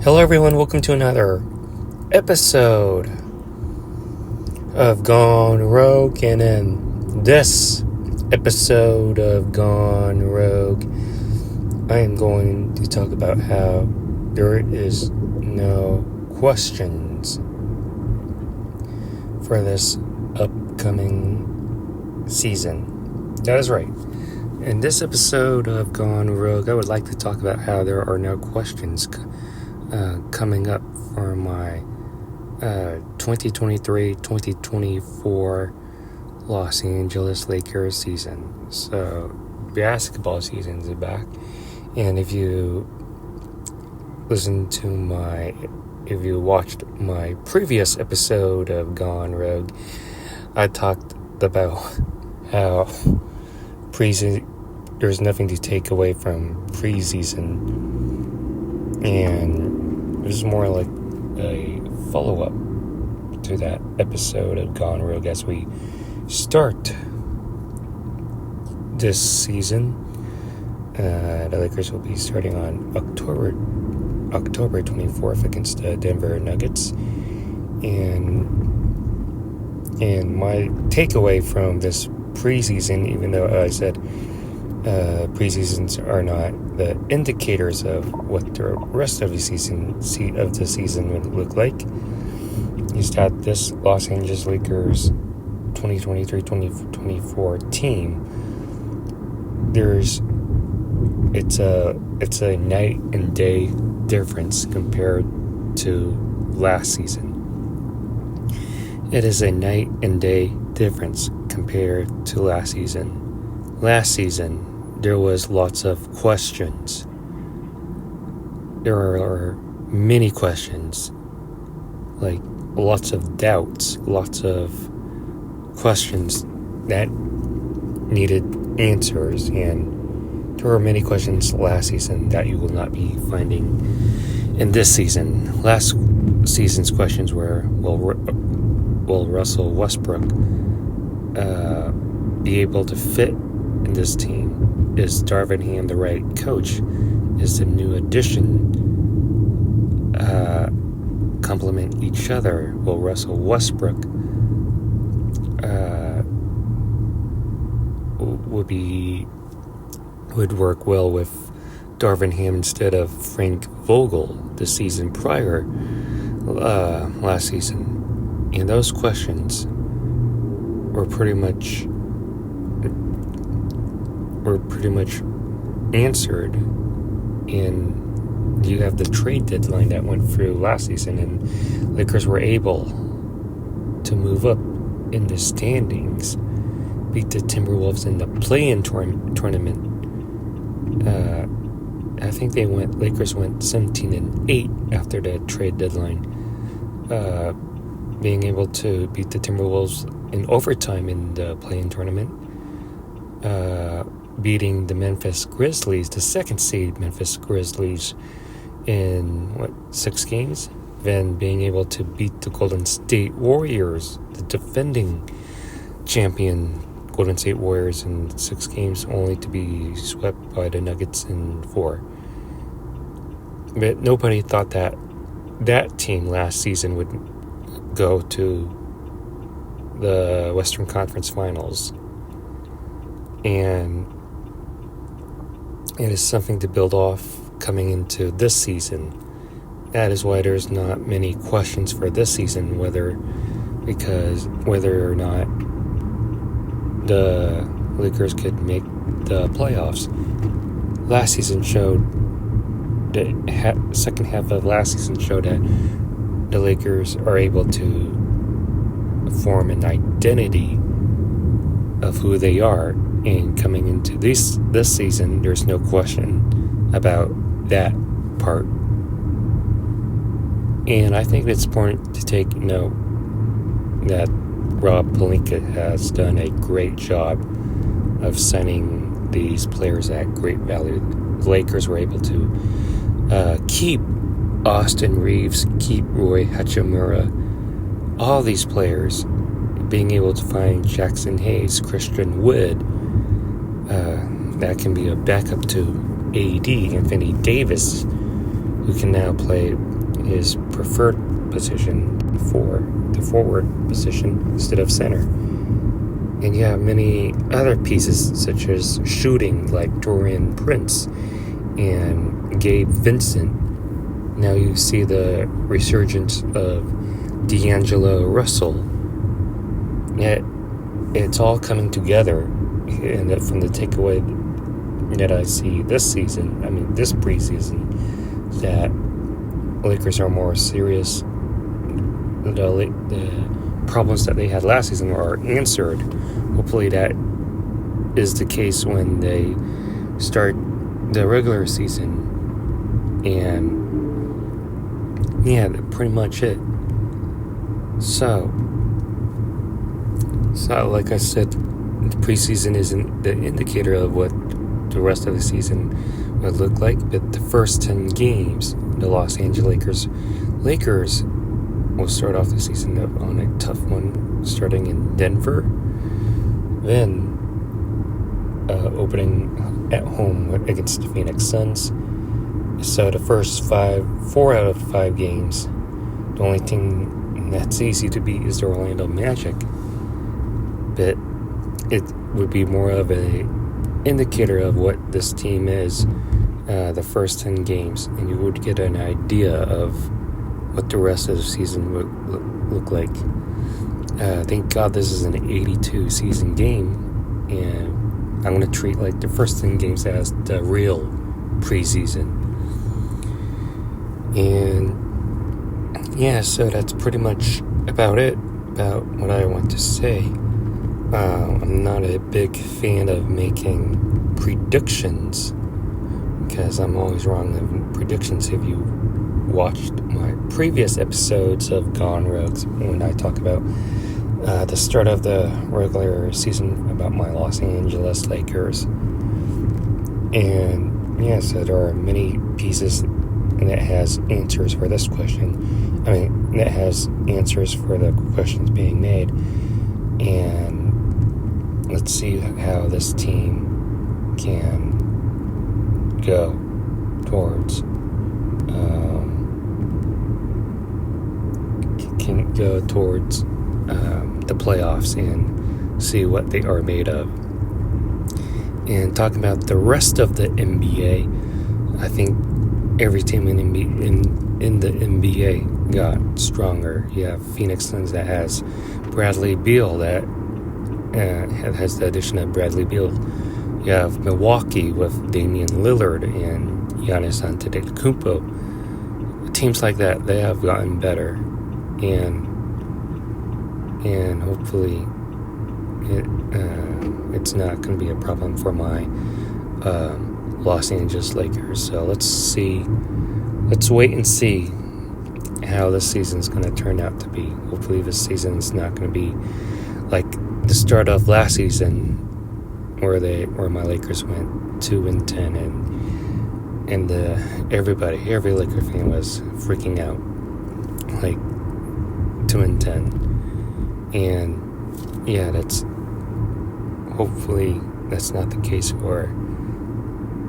Hello everyone, welcome to another episode of Gone Rogue, and in this episode of Gone Rogue, I am going to talk about how there is no questions for this upcoming season. That is right. In this episode of Gone Rogue, I would like to talk about how there are no questions coming up for my 2023-2024 Los Angeles Lakers season. So basketball season is back, and if you watched my previous episode of Gone Rogue, I talked about how there's nothing to take away from preseason, and it was more like a follow-up to that episode of Gone Rogue as we start this season. The Lakers will be starting on October 24th against the Denver Nuggets. And my takeaway from this preseason, even though I said preseasons are not the indicators of what the rest of the season would look like, is that this Los Angeles Lakers 2023-2024 team, it's a night and day difference compared to last season. It is a night and day difference compared to last season. Last season, there was lots of questions. There are many questions, like lots of doubts, lots of questions that needed answers, and there were many questions last season that you will not be finding in this season. Last season's questions were, will Russell Westbrook be able to fit in this team? Is Darvin Ham the right coach? Is the new addition complement each other? Will Russell Westbrook would work well with Darvin Ham instead of Frank Vogel the season prior, last season? And those questions were pretty much answered, and you have the trade deadline that went through last season, and Lakers were able to move up in the standings, beat the Timberwolves in the play-in tournament. I think Lakers went 17-8 after the trade deadline, being able to beat the Timberwolves in overtime in the play-in tournament, beating the Memphis Grizzlies, the second seed Memphis Grizzlies, in 6 games, then being able to beat the Golden State Warriors, the defending champion Golden State Warriors, in 6 games, only to be swept by the Nuggets in 4. But nobody thought that team last season would go to the Western Conference Finals. And it is something to build off coming into this season. That is why there's not many questions for this season, whether or not the Lakers could make the playoffs. Last season showed, the second half of last season showed that the Lakers are able to form an identity of who they are, and coming into this season, there's no question about that part. And I think it's important to take note that Rob Pelinka has done a great job of signing these players at great value. The Lakers were able to keep Austin Reeves, keep Rui Hachimura, all these players, being able to find Jackson Hayes, Christian Wood, that can be a backup to AD, Anthony Davis, who can now play his preferred position for the forward position instead of center. And you have many other pieces, such as shooting, like Taurean Prince and Gabe Vincent. Now you see the resurgence of D'Angelo Russell. Yet it's all coming together, and from the takeaway that I see this preseason, that Lakers are more serious. The problems that they had last season are answered. Hopefully that is the case when they start the regular season. And yeah, that's pretty much it. So like I said, the preseason isn't the indicator of what the rest of the season would look like, but the first 10 games, the Los Angeles Lakers will start off the season on a tough one, starting in Denver, then opening at home against the Phoenix Suns. So the first 4 out of 5 games, the only team that's easy to beat is the Orlando Magic. But it would be more of a indicator of what this team is, the first 10 games, and you would get an idea of what the rest of the season would look like. Thank God this is an 82 season game, and I'm going to treat like the first 10 games as the real preseason. And yeah, so that's pretty much about it, about what I want to say. I'm not a big fan of making predictions, because I'm always wrong in predictions. If you watched my previous episodes of Gone Rogue, when I talk about the start of the regular season, about my Los Angeles Lakers. And yeah, so there are many pieces that has answers for this question. That has answers for the questions being made. And let's see how this team can go towards the playoffs and see what they are made of. And talking about the rest of the NBA, I think every team in the NBA got stronger. You have Phoenix Suns that has Bradley Beal, that has the addition of Bradley Beal. You have Milwaukee with Damian Lillard and Giannis Antetokounmpo. Teams like that, they have gotten better, and hopefully it's not going to be a problem for my Los Angeles Lakers. So let's wait and see how this season's going to turn out to be. Hopefully this season's not going to be like the start of last season, where my Lakers went 2-10, and every Laker fan was freaking out, like 2-10, and yeah, hopefully that's not the case for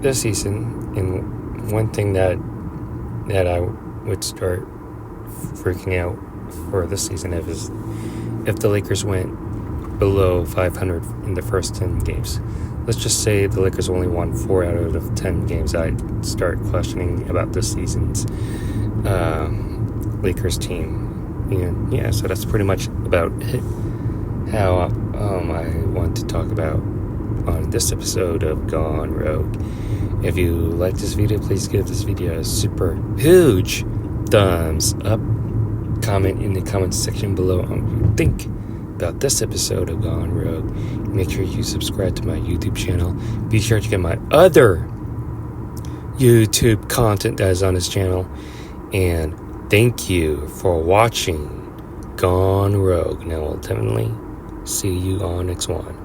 this season. And one thing that I would start freaking out for this season if the Lakers went below 500 in the first 10 games. Let's just say the Lakers only won 4 out of 10 games. I'd start questioning about this season's Lakers team. And yeah, so that's pretty much about it. How I want to talk about on this episode of Gone Rogue. If you like this video, please give this video a super huge thumbs up. Comment in the comments section below on what you think about this episode of Gone Rogue. Make sure you subscribe to my YouTube channel. Be sure to get my other YouTube content that is on this channel. And thank you for watching Gone Rogue. Now, ultimately, see you on next one.